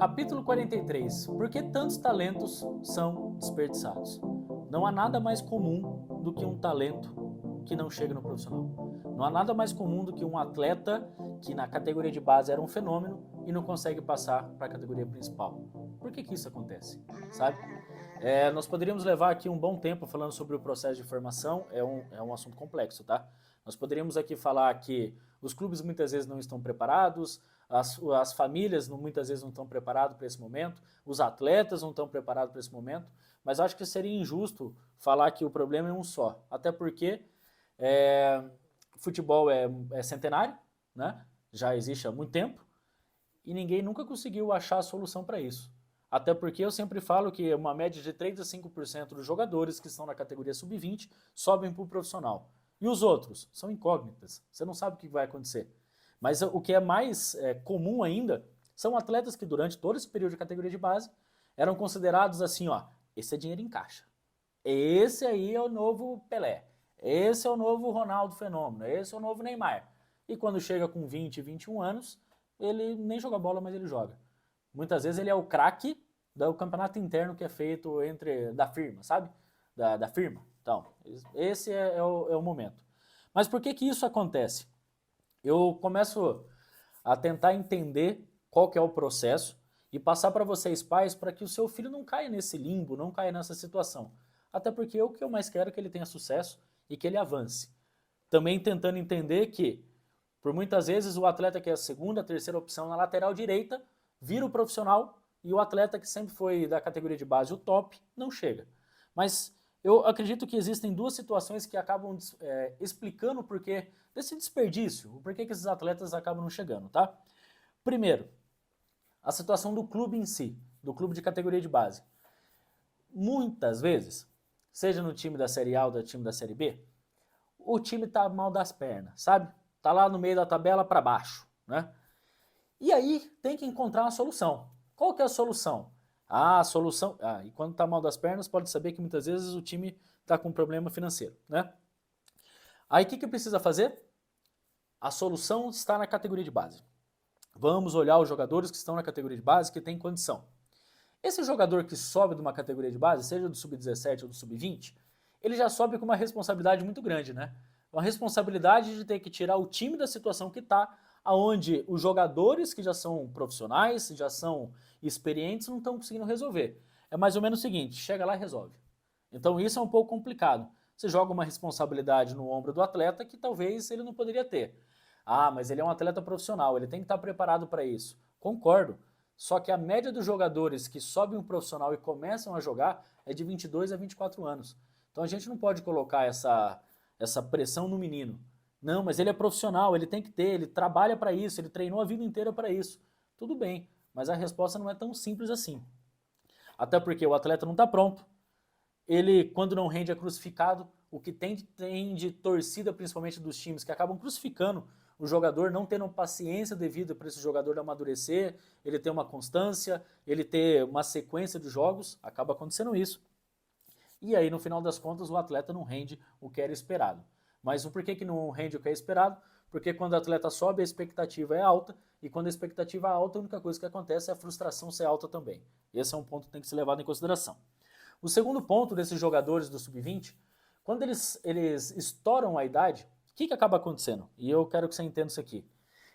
Capítulo 43. Por que tantos talentos são desperdiçados? Não há nada mais comum do que um talento que não chega no profissional. Não há nada mais comum do que um atleta que na categoria de base era um fenômeno e não consegue passar para a categoria principal. Por que isso acontece? Sabe? Nós poderíamos levar aqui um bom tempo falando sobre o processo de formação, é um assunto complexo, tá? Nós poderíamos aqui falar que os clubes muitas vezes não estão preparados, as famílias muitas vezes não estão preparadas para esse momento, os atletas não estão preparados para esse momento, mas acho que seria injusto falar que o problema é um só, até porque futebol é centenário, né? Já existe há muito tempo, e ninguém nunca conseguiu achar a solução para isso. Até porque eu sempre falo que uma média de 3 a 5% dos jogadores que estão na categoria sub-20 sobem para o profissional. E os outros? São incógnitas. Você não sabe o que vai acontecer. Mas o que é mais comum ainda são atletas que durante todo esse período de categoria de base eram considerados assim, ó, esse é dinheiro em caixa. Esse aí é o novo Pelé. Esse é o novo Ronaldo Fenômeno. Esse é o novo Neymar. E quando chega com 20, 21 anos, ele nem joga bola, mas ele joga. Muitas vezes ele é o craque do campeonato interno que é feito da firma, sabe? Da firma. Então, esse é o momento. Mas por que isso acontece? Eu começo a tentar entender qual que é o processo e passar para vocês pais para que o seu filho não caia nesse limbo, não caia nessa situação. Até porque o que eu mais quero é que ele tenha sucesso e que ele avance. Também tentando entender que, por muitas vezes, o atleta que é a segunda, a terceira opção na lateral direita vira o profissional e o atleta que sempre foi da categoria de base, o top, não chega. Mas eu acredito que existem duas situações que acabam explicando o porquê desse desperdício, o porquê que esses atletas acabam não chegando, tá? Primeiro, a situação do clube em si, do clube de categoria de base. Muitas vezes, seja no time da Série A ou no time da Série B, o time tá mal das pernas, sabe? Tá lá no meio da tabela para baixo, né? E aí tem que encontrar uma solução. Qual que é a solução? E quando está mal das pernas, pode saber que muitas vezes o time está com problema financeiro, né? Aí o que precisa fazer? A solução está na categoria de base. Vamos olhar os jogadores que estão na categoria de base que têm condição. Esse jogador que sobe de uma categoria de base, seja do sub-17 ou do sub-20, ele já sobe com uma responsabilidade muito grande, né? Uma responsabilidade de ter que tirar o time da situação que está, aonde os jogadores que já são profissionais, já são experientes, não estão conseguindo resolver. É mais ou menos o seguinte, chega lá e resolve. Então isso é um pouco complicado. Você joga uma responsabilidade no ombro do atleta que talvez ele não poderia ter. Ah, mas ele é um atleta profissional, ele tem que estar preparado para isso. Concordo. Só que a média dos jogadores que sobem um profissional e começam a jogar é de 22 a 24 anos. Então a gente não pode colocar essa pressão no menino. Não, mas ele é profissional, ele tem que ter, ele trabalha para isso, ele treinou a vida inteira para isso. Tudo bem, mas a resposta não é tão simples assim. Até porque o atleta não está pronto. Ele, quando não rende, é crucificado. O que tem de torcida, principalmente dos times, que acabam crucificando o jogador, não tendo paciência devida para esse jogador amadurecer, ele ter uma constância, ele ter uma sequência de jogos, acaba acontecendo isso. E aí, no final das contas, o atleta não rende o que era esperado. Mas por que não rende o que é esperado? Porque quando o atleta sobe, a expectativa é alta, e quando a expectativa é alta, a única coisa que acontece é a frustração ser alta também. Esse é um ponto que tem que ser levado em consideração. O segundo ponto desses jogadores do sub-20, quando eles estouram a idade, o que acaba acontecendo? E eu quero que você entenda isso aqui.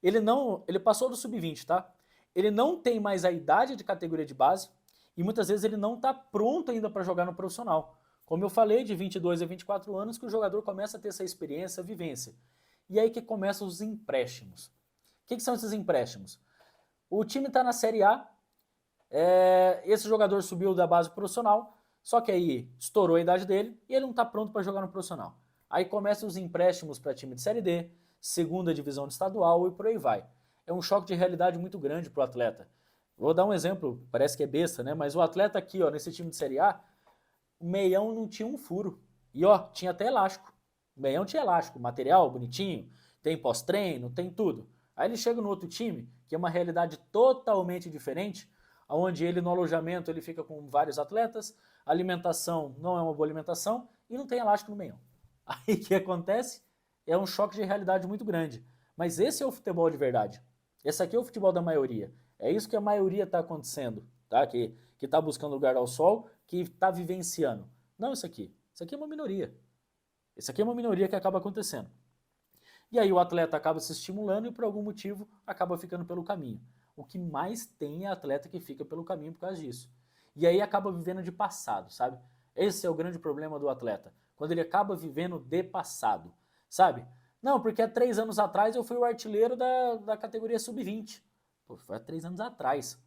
Ele passou do sub-20, tá? Ele não tem mais a idade de categoria de base e muitas vezes ele não está pronto ainda para jogar no profissional. Como eu falei, de 22 a 24 anos que o jogador começa a ter essa experiência, essa vivência. E aí que começam os empréstimos. O que são esses empréstimos? O time está na Série A, esse jogador subiu da base profissional, só que aí estourou a idade dele e ele não está pronto para jogar no profissional. Aí começam os empréstimos para time de Série D, segunda divisão de estadual e por aí vai. É um choque de realidade muito grande para o atleta. Vou dar um exemplo, parece que é besta, né? Mas o atleta aqui, ó, nesse time de Série A, o meião não tinha um furo. E ó, tinha até elástico. O meião tinha elástico, material bonitinho, tem pós-treino, tem tudo. Aí ele chega no outro time, que é uma realidade totalmente diferente, onde ele no alojamento ele fica com vários atletas, a alimentação não é uma boa alimentação e não tem elástico no meião. Aí o que acontece? É um choque de realidade muito grande. Mas esse é o futebol de verdade. Esse aqui é o futebol da maioria. É isso que a maioria está acontecendo, tá? Que está buscando lugar ao sol, que está vivenciando. Não isso aqui. Isso aqui é uma minoria. Isso aqui é uma minoria que acaba acontecendo. E aí o atleta acaba se estimulando e por algum motivo acaba ficando pelo caminho. O que mais tem é atleta que fica pelo caminho por causa disso. E aí acaba vivendo de passado, sabe? Esse é o grande problema do atleta. Quando ele acaba vivendo de passado, sabe? Não, porque há 3 anos atrás eu fui o artilheiro da categoria sub-20. Pô, foi há 3 anos atrás.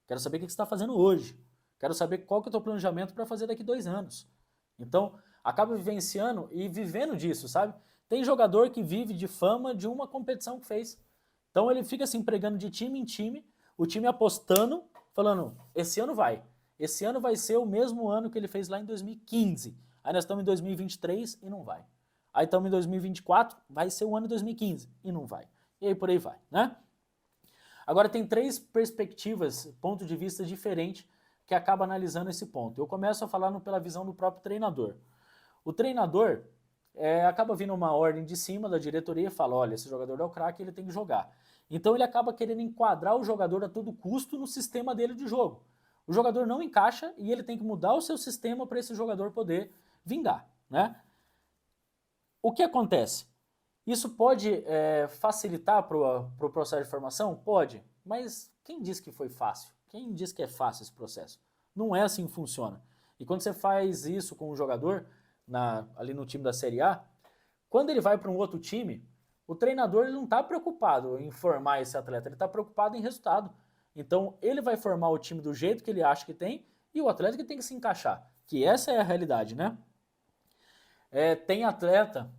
Quero saber o que você está fazendo hoje. Quero saber qual que é o teu planejamento para fazer daqui 2 anos. Então, acaba vivenciando e vivendo disso, sabe? Tem jogador que vive de fama de uma competição que fez. Então ele fica se empregando de time em time, o time apostando, falando, esse ano vai. Esse ano vai ser o mesmo ano que ele fez lá em 2015. Aí nós estamos em 2023 e não vai. Aí estamos em 2024, vai ser o ano de 2015 e não vai. E aí por aí vai, né? Agora tem 3 perspectivas, ponto de vista diferente que acaba analisando esse ponto. Eu começo a falar pela visão do próprio treinador. O treinador acaba vindo uma ordem de cima da diretoria e fala, olha, esse jogador é o craque, ele tem que jogar. Então ele acaba querendo enquadrar o jogador a todo custo no sistema dele de jogo. O jogador não encaixa e ele tem que mudar o seu sistema para esse jogador poder vingar, né? O que acontece? Isso pode facilitar para o processo de formação? Pode, mas quem diz que foi fácil? Quem diz que é fácil esse processo? Não é assim que funciona. E quando você faz isso com um jogador, ali no time da Série A, quando ele vai para um outro time, o treinador ele não está preocupado em formar esse atleta, ele está preocupado em resultado. Então ele vai formar o time do jeito que ele acha que tem e o atleta que tem que se encaixar, que essa é a realidade, né? Tem atleta,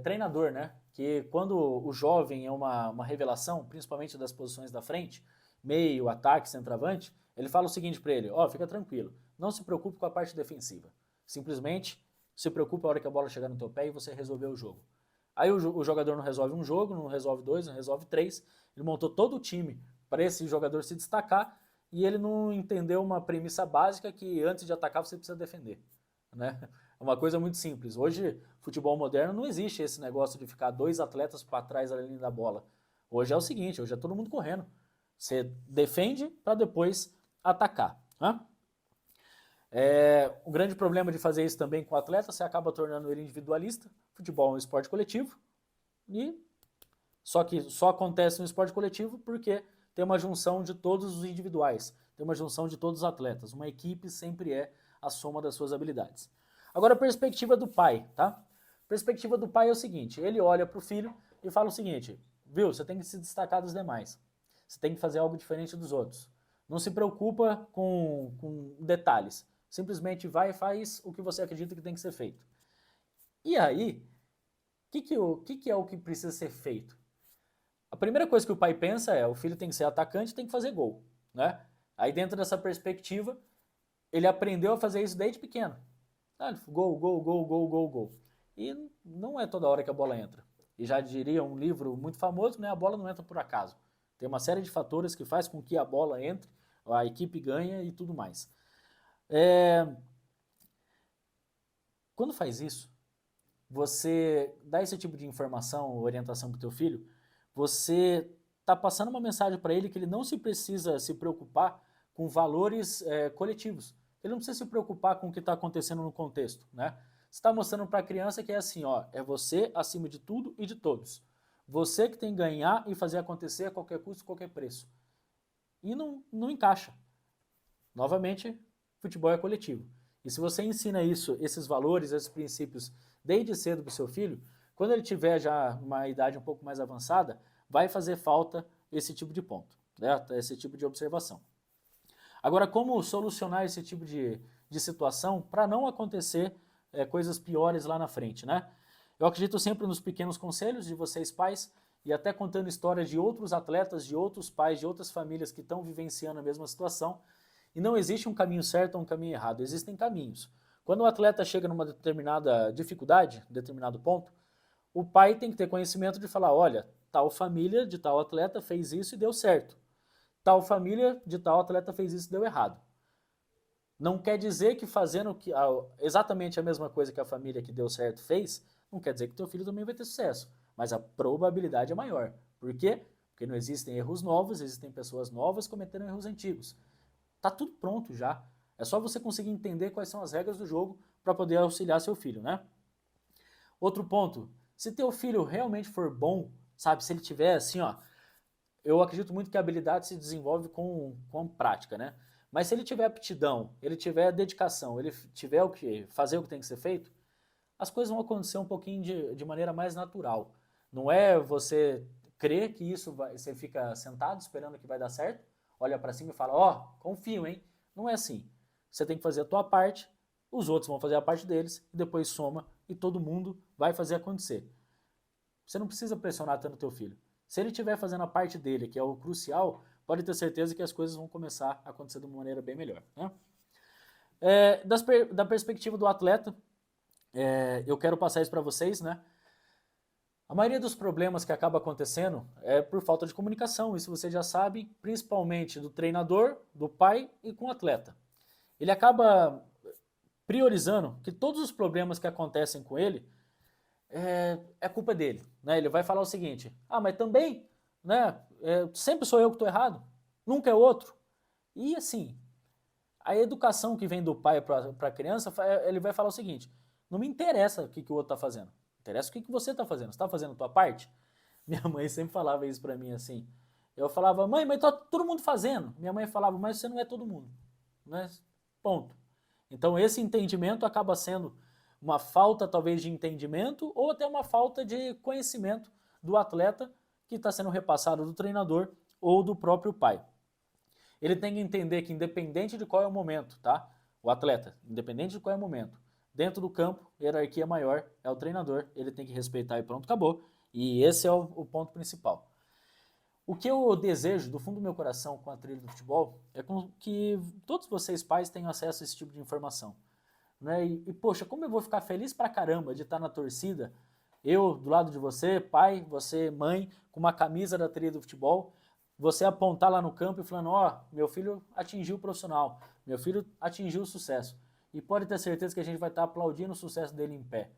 treinador, né? Que quando o jovem é uma revelação, principalmente das posições da frente, meio, ataque, centroavante, ele fala o seguinte para ele, fica tranquilo, não se preocupe com a parte defensiva, simplesmente se preocupe a hora que a bola chegar no teu pé e você resolver o jogo. Aí o jogador não resolve um jogo, não resolve 2, não resolve 3, ele montou todo o time para esse jogador se destacar e ele não entendeu uma premissa básica que antes de atacar você precisa defender, né? É uma coisa muito simples. Hoje, futebol moderno, não existe esse negócio de ficar 2 atletas para trás da linha da bola. Hoje é o seguinte, hoje é todo mundo correndo. Você defende para depois atacar, né? O grande problema de fazer isso também com o atleta, você acaba tornando ele individualista. Futebol é um esporte coletivo e só que só acontece no esporte coletivo porque tem uma junção de todos os individuais, tem uma junção de todos os atletas. Uma equipe sempre é a soma das suas habilidades. Agora a perspectiva do pai, tá? A perspectiva do pai é o seguinte, ele olha para o filho e fala o seguinte, viu, você tem que se destacar dos demais, você tem que fazer algo diferente dos outros. Não se preocupa com detalhes, simplesmente vai e faz o que você acredita que tem que ser feito. E aí, o que é o que precisa ser feito? A primeira coisa que o pai pensa é, o filho tem que ser atacante, tem que fazer gol, né? Aí dentro dessa perspectiva, ele aprendeu a fazer isso desde pequeno. Gol, gol, gol, gol, gol, gol. E não é toda hora que a bola entra. E já diria um livro muito famoso, né? A bola não entra por acaso. Tem uma série de fatores que faz com que a bola entre, a equipe ganha e tudo mais. Quando faz isso, você dá esse tipo de informação, orientação para o teu filho, você está passando uma mensagem para ele que ele não se precisa se preocupar com valores coletivos. Ele não precisa se preocupar com o que está acontecendo no contexto, né? Você está mostrando para a criança que é assim, é você acima de tudo e de todos. Você que tem que ganhar e fazer acontecer a qualquer custo, a qualquer preço. E não encaixa. Novamente, futebol é coletivo. E se você ensina esses valores, esses princípios desde cedo para o seu filho, quando ele tiver já uma idade um pouco mais avançada, vai fazer falta esse tipo de ponto, né? Esse tipo de observação. Agora, como solucionar esse tipo de situação para não acontecer coisas piores lá na frente, né? Eu acredito sempre nos pequenos conselhos de vocês pais e até contando histórias de outros atletas, de outros pais, de outras famílias que estão vivenciando a mesma situação. E não existe um caminho certo ou um caminho errado, existem caminhos. Quando o atleta chega numa determinada dificuldade, determinado ponto, o pai tem que ter conhecimento de falar, olha, tal família de tal atleta fez isso e deu certo. Tal família de tal atleta fez isso e deu errado. Não quer dizer que fazendo exatamente a mesma coisa que a família que deu certo fez, não quer dizer que teu filho também vai ter sucesso. Mas a probabilidade é maior. Por quê? Porque Porque não existem erros novos, existem pessoas novas cometendo erros antigos. Tá tudo pronto já. É só você conseguir entender quais são as regras do jogo para poder auxiliar seu filho, né? Outro ponto, se teu filho realmente for bom, sabe, se ele tiver assim, ó, eu acredito muito que a habilidade se desenvolve com prática, né? Mas se ele tiver aptidão, ele tiver dedicação, ele tiver o que fazer o que tem que ser feito, as coisas vão acontecer um pouquinho de maneira mais natural. Não é você crer que isso vai, você fica sentado esperando que vai dar certo, olha para cima e fala, ó, confio, hein? Não é assim. Você tem que fazer a tua parte, os outros vão fazer a parte deles, e depois soma e todo mundo vai fazer acontecer. Você não precisa pressionar tanto o teu filho. Se ele estiver fazendo a parte dele, que é o crucial, pode ter certeza que as coisas vão começar a acontecer de uma maneira bem melhor. Né? Da perspectiva do atleta, eu quero passar isso para vocês, né? A maioria dos problemas que acaba acontecendo é por falta de comunicação, isso você já sabe, principalmente do treinador, do pai e com o atleta. Ele acaba priorizando que todos os problemas que acontecem com ele é culpa dele, né? Ele vai falar o seguinte, mas também, né, sempre sou eu que estou errado, nunca é outro. E assim, a educação que vem do pai para a criança, ele vai falar o seguinte, não me interessa o que o outro está fazendo, interessa o que você está fazendo, você está fazendo a tua parte? Minha mãe sempre falava isso para mim assim, eu falava, mãe, mas tá todo mundo fazendo. Minha mãe falava, mas você não é todo mundo, né? Ponto. Então esse entendimento acaba sendo uma falta talvez de entendimento ou até uma falta de conhecimento do atleta que está sendo repassado do treinador ou do próprio pai. Ele tem que entender que independente de qual é o momento, tá? O atleta, independente de qual é o momento, dentro do campo, a hierarquia maior é o treinador, ele tem que respeitar e pronto, acabou. E esse é o ponto principal. O que eu desejo do fundo do meu coração com a trilha do futebol é que todos vocês pais tenham acesso a esse tipo de informação. Né? Poxa, como eu vou ficar feliz pra caramba de estar na torcida, eu do lado de você, pai, você, mãe, com uma camisa da trilha do futebol, você apontar lá no campo e falando, meu filho atingiu o profissional, meu filho atingiu o sucesso. E pode ter certeza que a gente vai estar aplaudindo o sucesso dele em pé.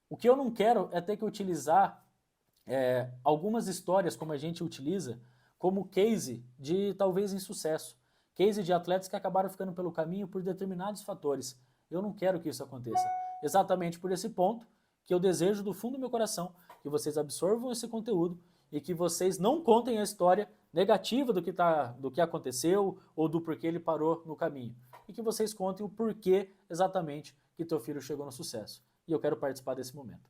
O que eu não quero é ter que utilizar algumas histórias como a gente utiliza como case de talvez insucesso. Case de atletas que acabaram ficando pelo caminho por determinados fatores. Eu não quero que isso aconteça. Exatamente por esse ponto que eu desejo do fundo do meu coração que vocês absorvam esse conteúdo e que vocês não contem a história negativa do que aconteceu ou do porquê ele parou no caminho. E que vocês contem o porquê exatamente que teu filho chegou no sucesso. E eu quero participar desse momento.